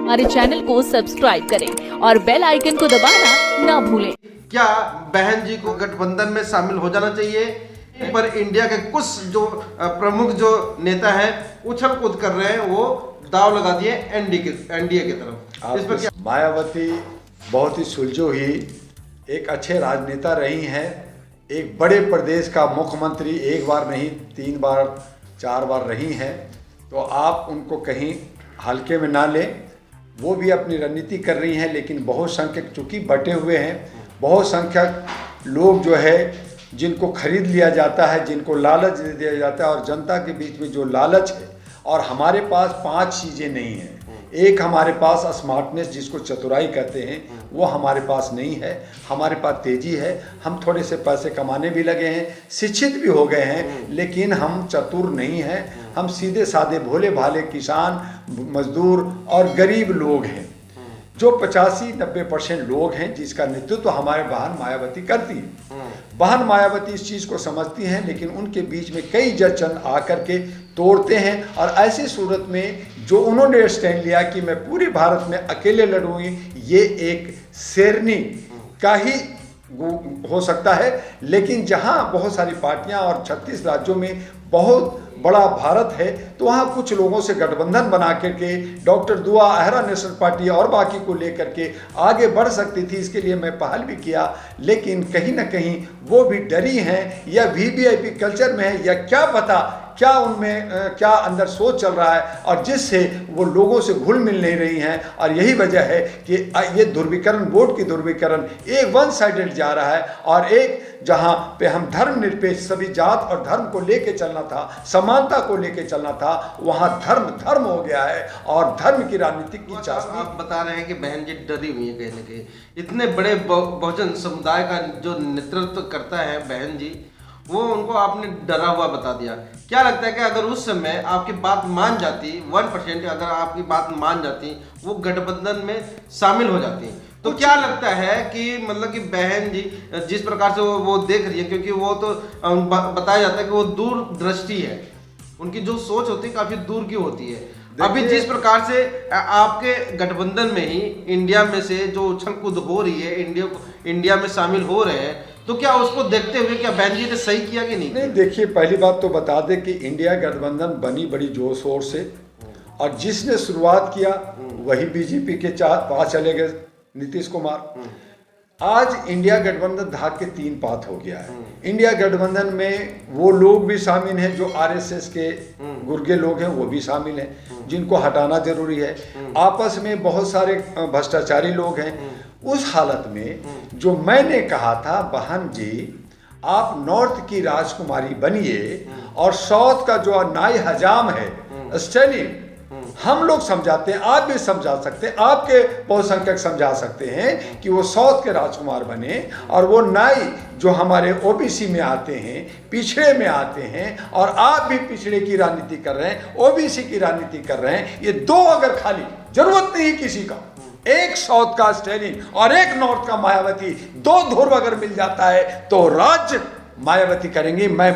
हमारे चैनल को सब्सक्राइब करें और बेल आइकन को दबाना ना भूलें। क्या बहन जी को गठबंधन में शामिल हो जाना चाहिए? पर इंडिया के कुछ जो प्रमुख जो नेता हैं उछल कूद कर रहे हैं, वो दाव लगा दिए एनडीए की तरफ। इस पर क्या? मायावती बहुत ही सुलझी हुई एक अच्छे राजनेता रही हैं। एक बड़े प्रदेश का मुख्यमंत्री एक बार नहीं 3 बार 4 बार रही हैं, तो आप उनको कहीं हल्के में ना लें। वो भी अपनी रणनीति कर रही हैं, लेकिन बहुत संख्यक चूँकि बटे हुए हैं, बहुत संख्यक लोग जो है जिनको खरीद लिया जाता है, जिनको लालच दे दिया जाता है, और जनता के बीच में जो लालच है, और हमारे पास 5 चीज़ें नहीं हैं। एक हमारे पास स्मार्टनेस जिसको चतुराई कहते हैं, वो हमारे पास नहीं है। हमारे पास तेज़ी है, हम थोड़े से पैसे कमाने भी लगे हैं, शिक्षित भी हो गए हैं, लेकिन हम चतुर नहीं हैं। हम सीधे साधे भोले भाले किसान, मजदूर और गरीब लोग हैं, जो 85-90% लोग हैं, जिसका नेतृत्व हमारे बहन मायावती करती है। बहन मायावती इस चीज़ को समझती हैं, लेकिन उनके बीच में कई जजचंद आकर के तोड़ते हैं। और ऐसी सूरत में जो उन्होंने स्टैंड लिया कि मैं पूरे भारत में अकेले लड़ूंगी, ये एक शेरनी का ही हो सकता है। लेकिन जहां बहुत सारी पार्टियां और 36 राज्यों में बहुत बड़ा भारत है, तो वहाँ कुछ लोगों से गठबंधन बना करके डॉक्टर दुआ अहरा नेशनल पार्टी और बाकी को लेकर के आगे बढ़ सकती थी। इसके लिए मैं पहल भी किया, लेकिन कहीं ना कहीं वो भी डरी हैं, या वीवीआईपी कल्चर में है, या क्या पता क्या उनमें क्या अंदर सोच चल रहा है, और जिससे वो लोगों से घुल मिल नहीं रही हैं। और यही वजह है कि ये ध्रुवीकरण, वोट की ध्रुवीकरण एक वन साइडेड जा रहा है। और एक जहां पे हम धर्मनिरपेक्ष सभी जात और धर्म को लेके चलना था, समानता को लेके चलना था, वहां धर्म हो गया है, और धर्म की राजनीति की चाशनी। आप बता रहे हैं कि बहन जी डरी हुई है कहीं ना कहीं। इतने बड़े बहुजन समुदाय का जो नेतृत्व करता है बहन जी, वो उनको आपने डरा हुआ बता दिया। क्या लगता है कि अगर उस समय आपकी बात मान जाती, 1% अगर आपकी बात मान जाती, वो गठबंधन में शामिल हो जाती, तो क्या लगता है कि मतलब कि बहन जी जिस प्रकार से वो देख रही है, क्योंकि वो तो बताया जाता है कि वो दूरदृष्टि है, उनकी जो सोच होती है काफी दूर की होती है। अभी जिस प्रकार से आपके गठबंधन में ही इंडिया में से जो उछल कूद हो रही है, इंडिया में शामिल हो रहे हैं, तो क्या उसको देखते हुए क्या बहन जी ने सही किया कि नहीं? नहीं, देखिए, पहली बात तो बता दें कि इंडिया गठबंधन बनी बड़ी जोर शोर से, और जिसने शुरुआत किया वही बीजेपी के पास चले गए, नीतीश कुमार। आज इंडिया गठबंधन धाक के 3 पात हो गया है। इंडिया गठबंधन में वो लोग भी शामिल हैं जो आरएसएस के गुर्गे लोग हैं, वो भी शामिल हैं, जिनको हटाना जरूरी है। आपस में बहुत सारे भ्रष्टाचारी लोग हैं। उस हालत में जो मैंने कहा था, बहन जी आप नॉर्थ की राजकुमारी बनिए, और साउथ का जो नाई हजाम है स्टैलिन, हम लोग समझाते हैं, आप भी समझा सकते हैं, आपके बहुसंख्यक समझा सकते हैं कि वो साउथ के राजकुमार बने, और वो नाई जो हमारे ओबीसी में आते हैं, पिछड़े में आते हैं, और आप भी पिछड़े की राजनीति कर रहे हैं, ओबीसी की राजनीति कर रहे हैं। ये 2 अगर खाली, जरूरत नहीं किसी का, एक साउथ का स्टैलिन और एक नॉर्थ का मायावती, 2 ध्रुव अगर मिल जाता है तो राज्य मायावती करेंगी। मैं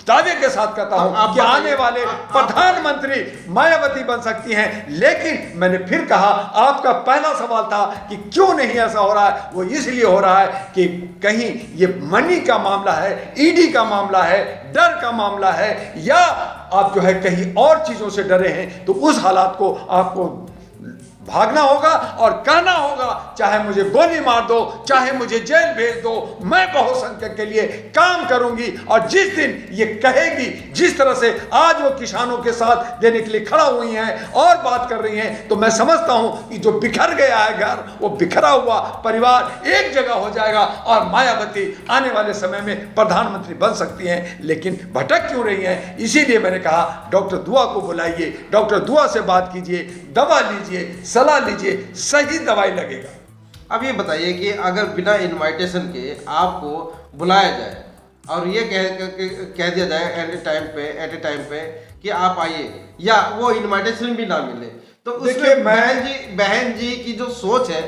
दावे के साथ कहता हूं कि आने वाले प्रधानमंत्री मायावती बन सकती हैं। लेकिन मैंने फिर कहा, आपका पहला सवाल था कि क्यों नहीं ऐसा हो रहा है, वो इसलिए हो रहा है कि कहीं ये मनी का मामला है, ईडी का मामला है, डर का मामला है, या आप जो है कहीं और चीजों से डरे हैं। तो उस हालात को आपको भागना होगा और कहना होगा, चाहे मुझे गोली मार दो, चाहे मुझे जेल भेज दो, मैं बहुसंख्यक के लिए काम करूंगी। और जिस दिन ये कहेगी, जिस तरह से आज वो किसानों के साथ देने के लिए खड़ा हुई हैं और बात कर रही हैं, तो मैं समझता हूं कि जो बिखर गया है घर, वो बिखरा हुआ परिवार एक जगह हो जाएगा, और मायावती आने वाले समय में प्रधानमंत्री बन सकती हैं। लेकिन भटक क्यों रही हैं? इसीलिए मैंने कहा डॉक्टर दुआ को बुलाइए, डॉक्टर दुआ से बात कीजिए, दवा लीजिए, सलाह लीजिए, सही दवाई लगेगा। अब ये बताइए कि अगर बिना इनविटेशन के आपको बुलाया जाए और ये कह दिया जाए एट ए टाइम पे कि आप आइए, या वो इनविटेशन भी ना मिले, तो उसमें बहन जी की जो सोच है,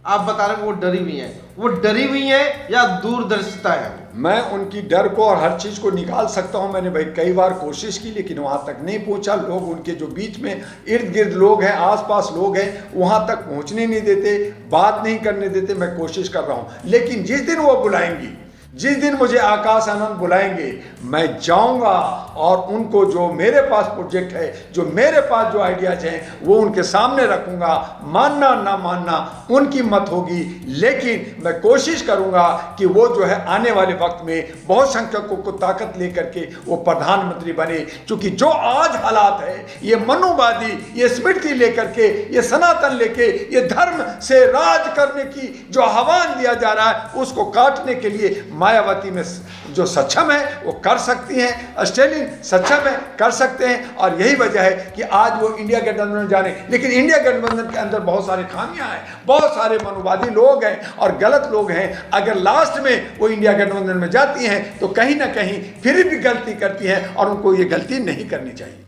आप बता रहे हैं वो डरी हुई हैं, वो डरी हुई हैं या दूरदर्शिता है? मैं उनकी डर को और हर चीज को निकाल सकता हूं। मैंने भाई कई बार कोशिश की, लेकिन वहां तक नहीं पहुंचा। लोग उनके जो बीच में इर्द गिर्द लोग हैं, आसपास लोग हैं, वहां तक पहुंचने नहीं देते, बात नहीं करने देते। मैं कोशिश कर रहा हूं, लेकिन जिस दिन वो बुलाएंगी, जिस दिन मुझे आकाश आनंद बुलाएंगे, मैं जाऊंगा और उनको जो मेरे पास प्रोजेक्ट है, जो मेरे पास जो आइडियाज हैं, वो उनके सामने रखूंगा। मानना ना मानना उनकी मत होगी, लेकिन मैं कोशिश करूंगा कि वो जो है आने वाले वक्त में बहुत संख्यकों को ताकत लेकर के वो प्रधानमंत्री बने। क्योंकि जो आज हालात है, ये मनुवादी, ये स्मृति लेकर के, ये सनातन लेके, ये धर्म से राज करने की जो आह्वान दिया जा रहा है, उसको काटने के लिए मायावती में जो सक्षम है वो कर सकती हैं, स्टालिन सक्षम है, कर सकते हैं। और यही वजह है कि आज वो इंडिया गठबंधन में जाने। लेकिन इंडिया गठबंधन के अंदर बहुत सारे खामियां हैं, बहुत सारे मनुवादी लोग हैं और गलत लोग हैं। अगर लास्ट में वो इंडिया गठबंधन में जाती हैं तो कहीं ना कहीं फिर भी गलती करती हैं, और उनको ये गलती नहीं करनी चाहिए।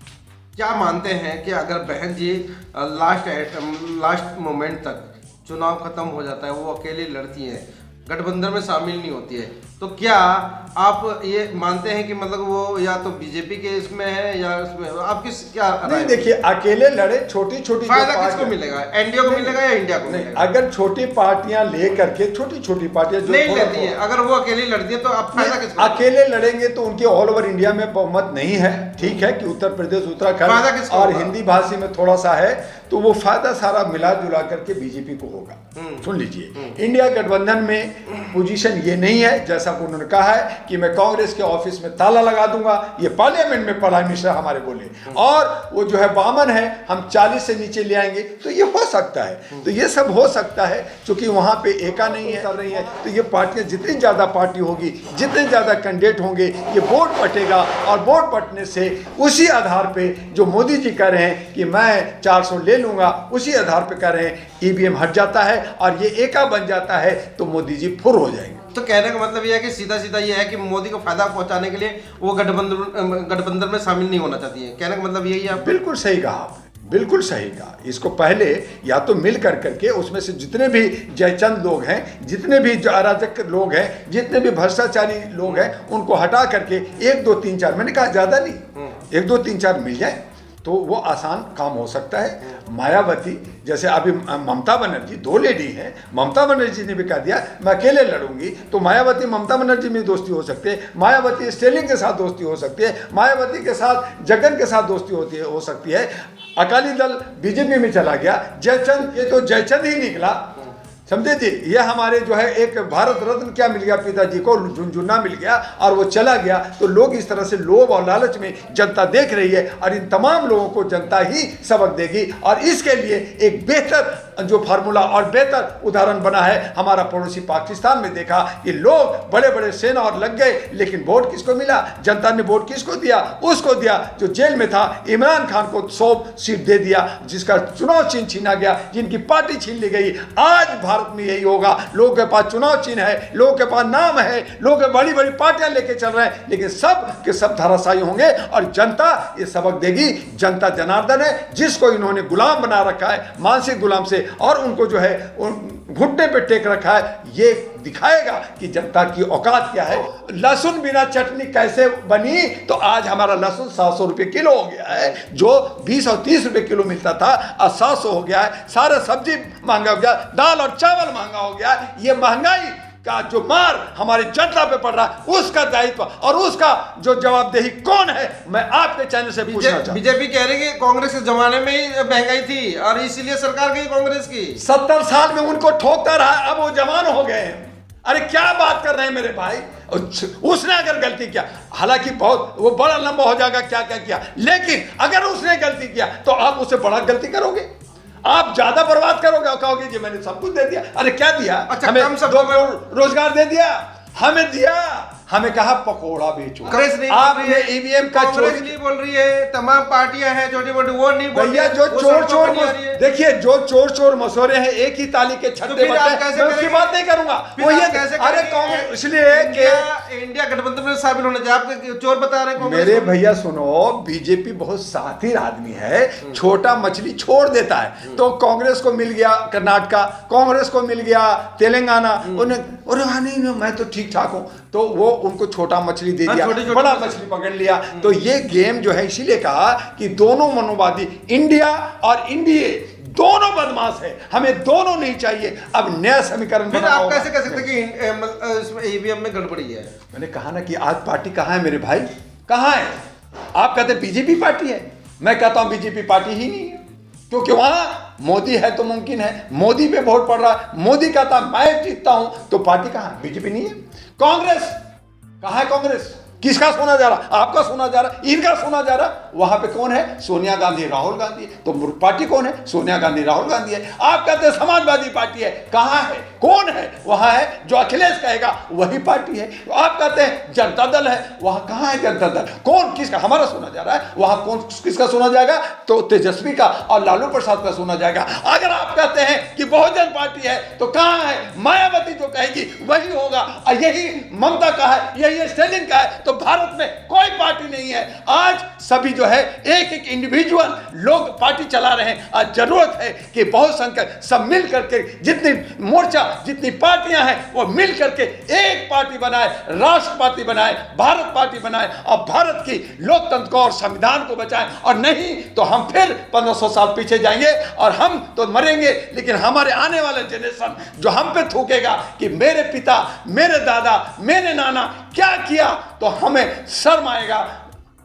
क्या मानते हैं कि अगर बहन जी लास्ट मोमेंट तक चुनाव खत्म हो जाता है, वो अकेली लड़ती हैं, गठबंधन में शामिल नहीं होती है, तो क्या आप ये मानते हैं कि मतलब वो या तो बीजेपी के इसमें है या इसमें, आपकी क्या राय? नहीं, देखिए, अकेले लड़े, छोटी छोटी फायदा किसको मिलेगा? एनडीए को मिलेगा या इंडिया को मिलेगा? अगर छोटी पार्टियां लेकर के, छोटी छोटी पार्टियां जो नहीं लेती है, अगर वो अकेली लड़ती है तो आप फायदा किसको? अकेले लड़ेंगे तो उनके ऑल ओवर इंडिया में बहुमत नहीं है। ठीक है कि उत्तर प्रदेश, उत्तराखंड और हिंदी भाषी में थोड़ा सा है, तो वो फायदा सारा मिला जुला करके बीजेपी को होगा। सुन लीजिए, इंडिया गठबंधन में पोजीशन ये नहीं है जैसा उन्होंने कहा है कि मैं कांग्रेस के ऑफिस में ताला लगा दूंगा। ये पार्लियामेंट में प्राइम मिनिस्टर हमारे बोले, और वो जो है बामन है, हम 40 से नीचे ले आएंगे, तो ये हो सकता है। तो ये सब हो सकता है, क्योंकि वहां पे एका नहीं है, कर रही है। तो ये पार्टियां, जितनी ज्यादा पार्टी होगी, जितने ज्यादा कैंडिडेट होंगे, ये वोट बटेगा, और वोट बटने से उसी आधार पे जो मोदी जी कह रहे हैं कि मैं 400 ले लूंगा, उसी आधार पे कह रहे हैं, ईवीएम हट जाता है और ये एका बन जाता है, तो मोदी जी फुर हो जाएंगे। तो कहने का मतलब यह है कि सीधा सीधा ये है कि मोदी को फायदा पहुंचाने के लिए वो गठबंधन में शामिल नहीं होना चाहती है। कहने का मतलब यही है। बिल्कुल सही कहा आपने, बिल्कुल सही कहा। इसको पहले या तो मिल कर करके उसमें से जितने भी जयचंद लोग हैं, जितने भी अराजक लोग हैं, जितने भी भ्रष्टाचारी लोग हैं, उनको हटा करके 1 2 3 4, मैंने कहा ज्यादा नहीं, 1 2 3 4 मिल जाए तो वो आसान काम हो सकता है। मायावती जैसे अभी ममता बनर्जी, 2 लेडी हैं, ममता बनर्जी ने भी कह दिया मैं अकेले लड़ूंगी, तो मायावती ममता बनर्जी में दोस्ती हो सकती है, मायावती स्टालिन के साथ दोस्ती हो सकती है, मायावती के साथ जगन के साथ दोस्ती हो सकती है। अकाली दल बीजेपी में चला गया, जयचंद, ये तो जयचंद ही निकला, समझे जी। ये हमारे जो है एक भारत रत्न क्या मिल गया, पिताजी को झुनझुना मिल गया और वो चला गया। तो लोग इस तरह से लोभ और लालच में जनता देख रही है, और इन तमाम लोगों को जनता ही सबक देगी। और इसके लिए एक बेहतर जो फार्मूला और बेहतर उदाहरण बना है हमारा पड़ोसी पाकिस्तान में। देखा कि लोग बड़े बड़े सेना और लग गए, लेकिन वोट किसको मिला? जनता ने वोट किसको दिया? उसको दिया जो जेल में था। इमरान खान को 100 सीट दे दिया, जिसका चुनाव चिन्ह छीना गया, जिनकी पार्टी छीन ली गई। आज भारत में यही होगा, लोगों के पास चुनाव चिन्ह है, लोगों के पास नाम है, लोग बड़ी बड़ी पार्टियां लेके चल रहे हैं, लेकिन सब के सब धराशायी होंगे और जनता ये सबक देगी। जनता जनार्दन है, जिसको इन्होंने गुलाम बना रखा है, मानसिक गुलाम से, और उनको जो है घुटने पे टेक रखा है। ये दिखाएगा कि जनता की औकात क्या है। लहसुन बिना चटनी कैसे बनी? तो आज हमारा लहसुन 700 रुपये किलो हो गया है, जो 20 और 30 रुपये किलो मिलता था, आज 700 हो गया है। सारा सब्जी महंगा हो गया, दाल और चावल महंगा हो गया। ये महंगाई का जो मार हमारी जनता पे पड़ रहा है, उसका दायित्व और उसका जो जवाबदेही कौन है, मैं आपके चैनल से पूछना चाहता हूं। बीजेपी कह रही है कि कांग्रेस के जमाने में ही महंगाई थी और इसीलिए सरकार गई कांग्रेस की। 70 साल में उनको ठोकता रहा, अब वो जवान हो गए हैं। अरे क्या बात कर रहे हैं मेरे भाई? उसने अगर गलती किया, हालांकि बहुत वो बड़ा लंबा हो जाएगा क्या क्या किया, लेकिन अगर उसने गलती किया तो आप उससे बड़ा गलती करोगे, आप ज्यादा बर्बाद करोगे और कहोगे जी मैंने सब कुछ दे दिया। अरे क्या दिया? अच्छा, हमें कम सब 2 करोड़ रोजगार दे दिया, हमें दिया, हमें कहा पकोड़ा बेचो। कांग्रेस नहीं आपने ईवीएम का कांग्रेस चोरी, नहीं बोल रही है, तमाम पार्टियां हैं छोटी मोटी, वो नहीं बोल भैया रही, जो वो चोर सबको चोर बनी आ रही है। देखिए जो चोर चोर मसोरे हैं एक ही ताली के छत्ते फिर आप बट्टे, कैसे मैं उसकी करेंगे? बात नहीं करूंगा। फिर वो आप ये कैसे अरे करेंगे? कांग्रेस इसलिए कि इंडिया गठबंधन में शामिल होना चाहिए, आप चोर बता रहे हैं कांग्रेस मेरे को। भैया सुनो, बीजेपी बहुत सातिर आदमी है, छोटा मछली छोड़ देता है। तो कांग्रेस को मिल गया कर्नाटका, कांग्रेस को मिल गया तेलंगाना, उन्हें अरे हाँ नहीं मैं तो ठीक ठाक हूं, तो वो उनको छोटा मछली दे हाँ, दिया, छोटी-छोटी बड़ा मछली। मछली पकड़ लिया। तो ये गेम जो है इसीलिए कहा कि दोनों मनोवादी, इंडिया और इंडिया दोनों बदमाश है, हमें दोनों नहीं चाहिए। अब नया समीकरण फिर बनाना आप होगा। कैसे कह सकते कि इसमें ईवीएम में गड़बड़ी है? मैंने कहा ना कि आज पार्टी कहाँ है मेरे भाई, कहाँ है? आप कहते बीजेपी पार्टी है, मैं कहता हूं बीजेपी पार्टी ही नहीं है, क्योंकि वहां मोदी है तो मुमकिन है, मोदी पे वोट पड़ रहा है, मोदी कहता मैं जीतता हूं, तो पार्टी कहाँ है? बीजेपी नहीं है। कांग्रेस कहाँ है? कांग्रेस किसका सुना जा रहा? आपका सुना जा रहा, इनका सुना जा रहा। वहां पे कौन है? सोनिया गांधी, राहुल गांधी। तो पार्टी कौन है? सोनिया गांधी, राहुल गांधी है। आप कहते हैं समाजवादी पार्टी है, कहां है? कौन है? वहां है जो अखिलेश कहेगा वही पार्टी है। आप कहते हैं जनता दल है, वहां कहां है जनता दल? कौन किसका? हमारा सुना जा रहा है, वहां कौन किसका सुना जाएगा? तो तेजस्वी का और लालू प्रसाद का सुना जाएगा। अगर आप कहते हैं कि बहुजन पार्टी है, तो कहां है? मायावती जो कहेगी वही होगा, और यही ममता का है, यही स्टैलिन का है। तो भारत में कोई पार्टी नहीं है। आज सभी जो है एक एक इंडिविजुअल लोग पार्टी चला रहे हैं। आज जरूरत है कि बहुत संख्यक सब मिल करके, जितनी मोर्चा जितनी पार्टियां हैं वो मिल करके एक पार्टी बनाए, राष्ट्र पार्टी बनाए, भारत पार्टी बनाए, और भारत की लोकतंत्र को और संविधान को बचाएं। और नहीं तो हम फिर 1500 साल पीछे जाएंगे और हम तो मरेंगे, लेकिन हमारे आने वाला जनरेशन जो हम पे थूकेगा कि मेरे पिता, मेरे दादा, मेरे नाना क्या किया, तो हमें शर्म आएगा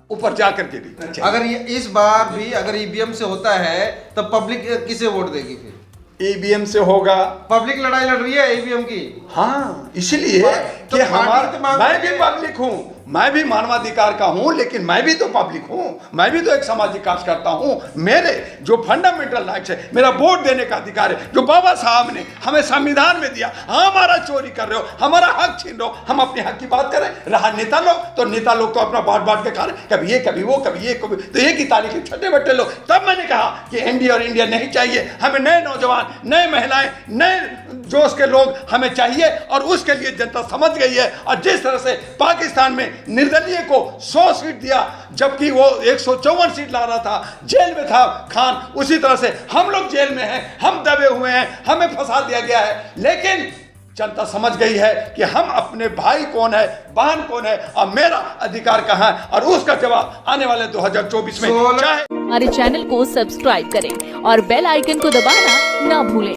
ऊपर जाकर के भी। अगर ये इस बार भी अगर ईवीएम से होता है तो पब्लिक किसे वोट देगी? फिर ईवीएम से होगा। पब्लिक लड़ाई लड़ रही है ईवीएम की। हाँ, इसलिए तो कि पार्टी तो मांग मैं रही भी है। पब्लिक हूं, मैं भी मानवाधिकार का हूं, लेकिन मैं भी तो पब्लिक हूं, मैं भी तो एक सामाजिक कार्यकर्ता हूं। मेरे जो फंडामेंटल राइट्स है, मेरा वोट देने का अधिकार है, जो बाबा साहब ने हमें संविधान में दिया, हमारा चोरी कर रहे हो, हमारा हक छीन रहे हो, हम अपने हक की बात करें। रहा नेता लोग, तो नेता लोग तो अपना बांट के खा रहे, कभी ये कभी वो, कभी ये कभी तो एक ही ताली के छठे बट्टे लोग। तब मैंने कहा कि इंडिया और इंडिया नहीं चाहिए, हमें नए नौजवान, नए महिलाएं, नए जोश के लोग हमें चाहिए, और उसके लिए जनता समझ गई है। और जिस तरह से पाकिस्तान में निर्दलीय को 100 सीट दिया, जबकि वो 154 सीट ला रहा था, जेल में था खान, उसी तरह से हम लोग जेल में हैं, हम दबे हुए हैं, हमें फंसा दिया गया है। लेकिन जनता समझ गई है कि हम अपने भाई कौन है, बहन कौन है, और मेरा अधिकार कहाँ है, और उसका जवाब आने वाले 2024 में चाहे। हमारे चैनल को सब्सक्राइब करें और बेल आइकन को दबाना ना भूलें।